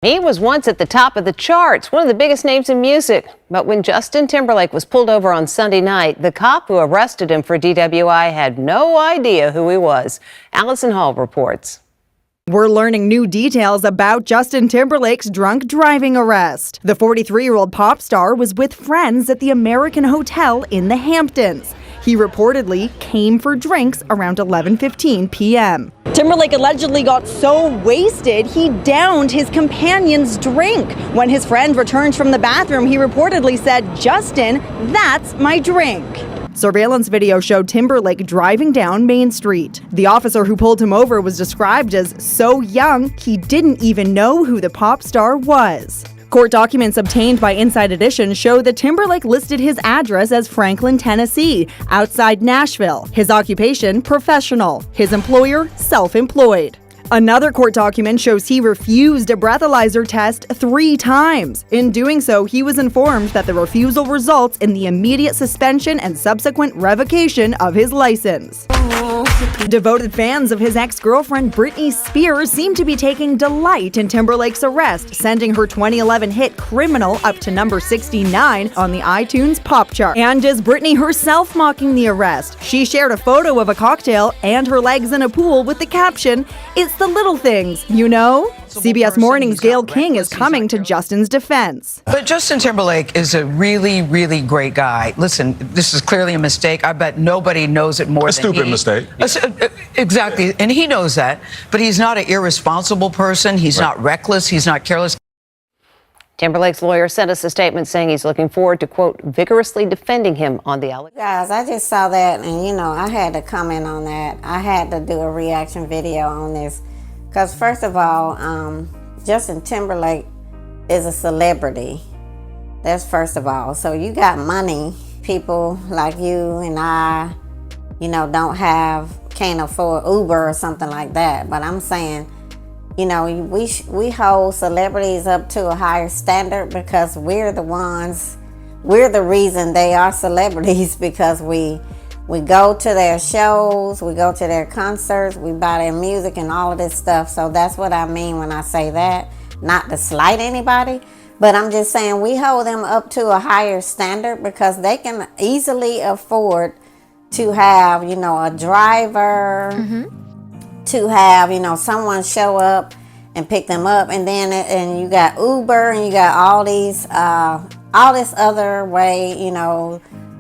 He was once at the top of the charts, one of the biggest names in music. But when Justin Timberlake was pulled over on Sunday night, the cop who arrested him for DWI had no idea who he was. Allison Hall reports. We're learning new details about Justin Timberlake's drunk driving arrest. The 43-year-old pop star was with friends at the American Hotel in the Hamptons. He reportedly came for drinks around 11:15 p.m. Timberlake allegedly got so wasted he downed his companion's drink. When his friend returned from the bathroom, he reportedly said, "Justin, that's my drink." Surveillance video showed Timberlake driving down Main Street. The officer who pulled him over was described as so young he didn't even know who the pop star was. Court documents obtained by Inside Edition show that Timberlake listed his address as Franklin, Tennessee, outside Nashville. His occupation, professional. His employer, self-employed. Another court document shows he refused a breathalyzer test 3 times. In doing so, he was informed that the refusal results in the immediate suspension and subsequent revocation of his license. Devoted fans of his ex-girlfriend Britney Spears seem to be taking delight in Timberlake's arrest, sending her 2011 hit Criminal up to number 69 on the iTunes pop chart. And is Britney herself mocking the arrest? She shared a photo of a cocktail and her legs in a pool with the caption, "It's the little things, you know?" CBS Morning's Gayle King is coming to Justin's defense. But Justin Timberlake is a really, really great guy. Listen, this is clearly a mistake. I bet nobody knows it more than he. A stupid mistake. Exactly, and he knows that. But he's not an irresponsible person. He's not reckless. He's not careless. Timberlake's lawyer sent us a statement saying he's looking forward to, quote, vigorously defending him on the allegations. Guys, I just saw that, and I had to comment on that. I had to do a reaction video on this. Because first of all, Justin Timberlake is a celebrity. That's first of all. So you got money. People like you and I, can't afford Uber or something like that. But I'm saying, we hold celebrities up to a higher standard because we're the reason they are celebrities because we go to their shows, we go to their concerts, we buy their music and all of this stuff. So that's what I mean when I say that. Not to slight anybody, but I'm just saying we hold them up to a higher standard because they can easily afford to have, a driver, to have, someone show up and pick them up. And then and you got Uber and you got all this other way,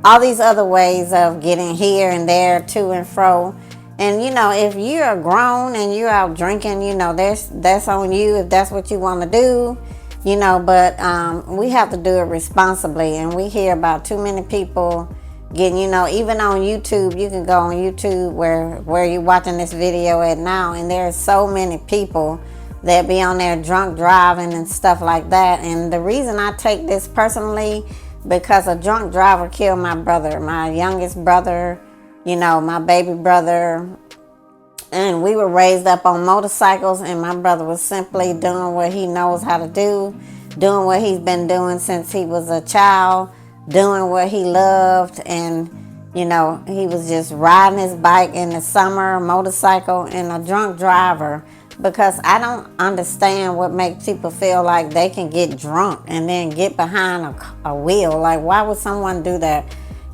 all these other ways of getting here and there, to and fro. And, if you're grown and you're out drinking, that's on you if that's what you want to do, but we have to do it responsibly. And we hear about too many people getting, even on YouTube, you can go on YouTube where you're watching this video at now, and there's so many people that be on there drunk driving and stuff like that. And the reason I take this personally, because a drunk driver killed my brother, my youngest brother, my baby brother. And we were raised up on motorcycles, and my brother was simply doing what he knows how to do, doing what he's been doing since he was a child, doing what he loved. And, he was just riding his bike in the summer, motorcycle, and a drunk driver. Because I don't understand what makes people feel like they can get drunk and then get behind a wheel. Like, why would someone do that?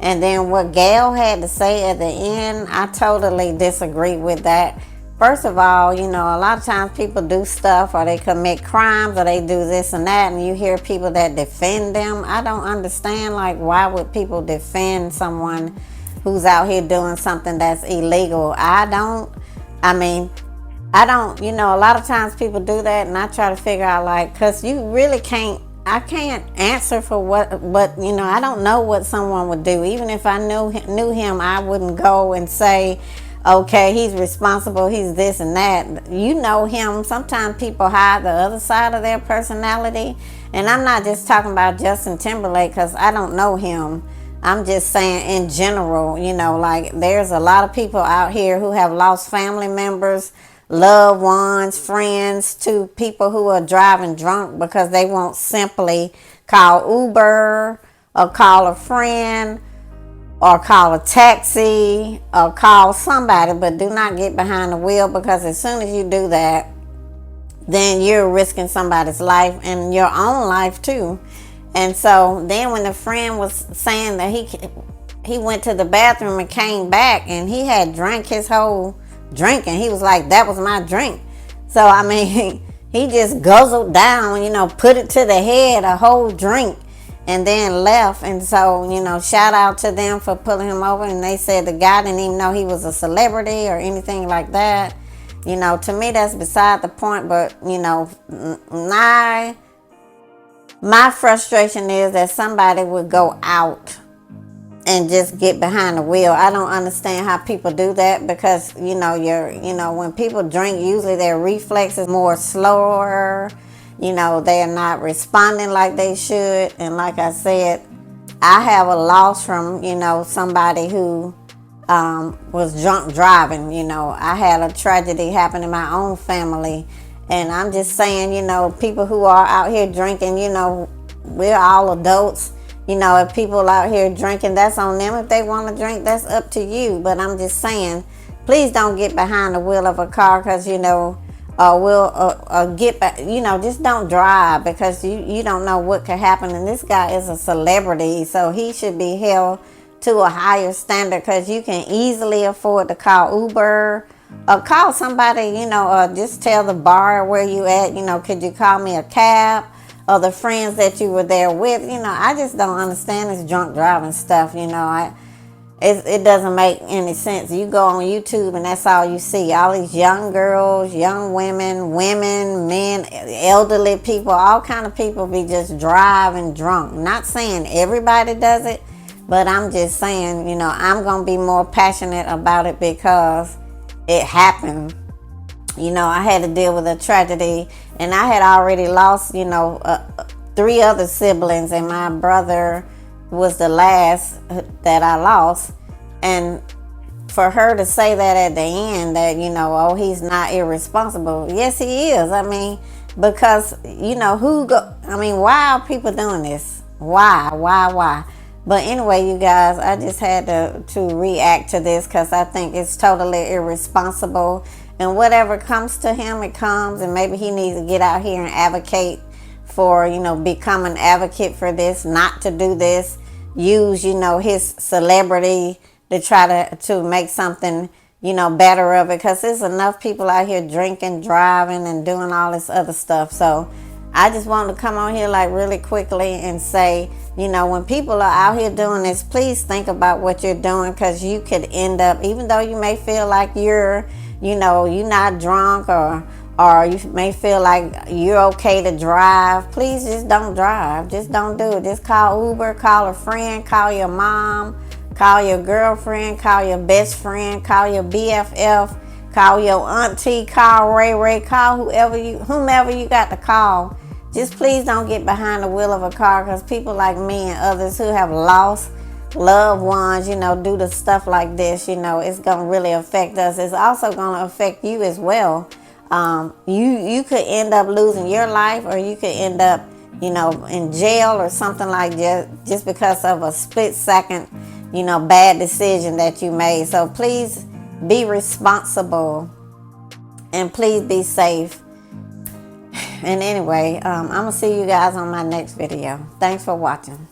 And then what Gayle had to say at the end, I totally disagree with that. First of all, a lot of times people do stuff or they commit crimes or they do this and that, and you hear people that defend them. I don't understand, like, why would people defend someone who's out here doing something that's illegal? I don't, a lot of times people do that, and I try to figure out, like, because you really can't, I can't answer for what, I don't know what someone would do. Even if I knew him, I wouldn't go and say, okay, he's responsible, he's this and that. You know him. Sometimes people hide the other side of their personality. And I'm not just talking about Justin Timberlake because I don't know him. I'm just saying in general, like, there's a lot of people out here who have lost family members, loved ones, friends, to people who are driving drunk because they won't simply call Uber or call a friend or call a taxi or call somebody, but do not get behind the wheel, because as soon as you do that, then you're risking somebody's life and your own life too. And so then when the friend was saying that he went to the bathroom and came back and he had drank his whole drink, and he was like, that was my drink. So I mean, he just guzzled down, put it to the head, a whole drink, and then left. And so, shout out to them for pulling him over. And they said the guy didn't even know he was a celebrity or anything like that. To me, that's beside the point. But, my frustration is that somebody would go out and just get behind the wheel. I don't understand how people do that, because, when people drink, usually their reflexes more slower. They're not responding like they should. And like I said, I have a loss from, somebody who was drunk driving. I had a tragedy happen in my own family. And I'm just saying, people who are out here drinking, we're all adults. If people out here drinking, that's on them. If they want to drink, that's up to you. But I'm just saying, please don't get behind the wheel of a car, because, just don't drive, because you don't know what could happen. And this guy is a celebrity, so he should be held to a higher standard, because you can easily afford to call Uber or call somebody, or just tell the bar where you at, could you call me a cab, or the friends that you were there with. I just don't understand this drunk driving stuff. It doesn't make any sense. You go on YouTube and that's all you see. All these young girls, young women, men, elderly people, all kind of people be just driving drunk. Not saying everybody does it, but I'm just saying, I'm going to be more passionate about it because it happened. I had to deal with a tragedy, and I had already lost, 3 other siblings, and my brother was the last that I lost. And for her to say that at the end, that, oh, he's not irresponsible. Yes, he is. I mean, because, why are people doing this? Why? But anyway, you guys, I just had to react to this, because I think it's totally irresponsible. And whatever comes to him, it comes. And maybe he needs to get out here and advocate for, become an advocate for this, not to do this. Use, his celebrity to try to make something, better of it. Because there's enough people out here drinking, driving, and doing all this other stuff. So I just wanted to come on here like really quickly and say, when people are out here doing this, please think about what you're doing, because you could end up, even though you may feel like you're not drunk, or you may feel like you're okay to drive, please just don't drive. Just don't do it. Just call Uber, call a friend, call your mom, call your girlfriend, call your best friend, call your BFF, call your auntie, call Ray, call whomever you got to call. Just please don't get behind the wheel of a car, because people like me and others who have lost loved ones, do the stuff like this, it's going to really affect us. It's also going to affect you as well. You could end up losing your life, or you could end up, in jail or something like that, just because of a split second, bad decision that you made. So please be responsible, and please be safe. And anyway, I'm going to see you guys on my next video. Thanks for watching.